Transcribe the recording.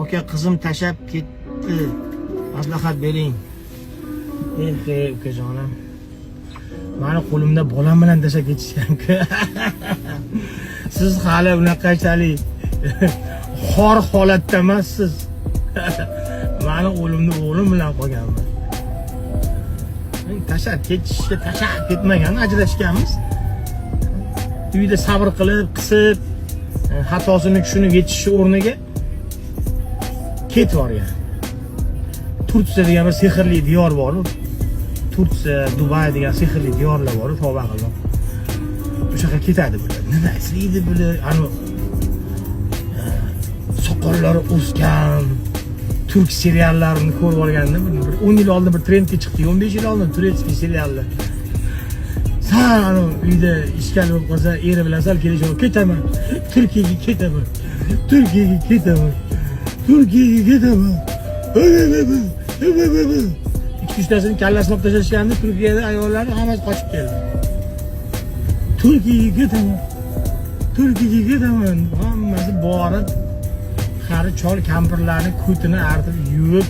Aka qizim tashab ketdi. Maslahat bering. Ukajonim. Meni qo'limda bolam bilan tashab ketishgan-ku. Siz hali unaqachalik xor holatda emassiz. Meni o'limni o'g'lim bilan qolganman. Men tashab ketmagan, ajrashganmiz. Uyda sabr qilib, qisib, xatosini tushunib yetishi o'rniga ketvorgan. Turkiya degan bir sehrli diyor bor. Turkiya, Dubay degan sehrli diyorlar bor, tavba qildim. O'sha yerga ketadi bular. Nima izlaydi bular? Ani soqollari o'sgan turk seriallarini ko'rib olganda, bir 10 yil oldin bir trendga chiqdi, 15 yil oldin turkiy seriallar. Sal uyda ishkal bo'lib qolsa, eri bilan sal kelishib, ketaman. Turkiyaga ketaman. Turkiyaga ketaman. Turkiyaga ketaman. 2-3tasini kallasini olib tashlashganda Turkiyada ayollarning hammasi qochib keldi. Turkiyaga ketaman. Turkiyaga ketaman. Hammasi borib, qari chol kampirlarning ko'tini artib yuvib,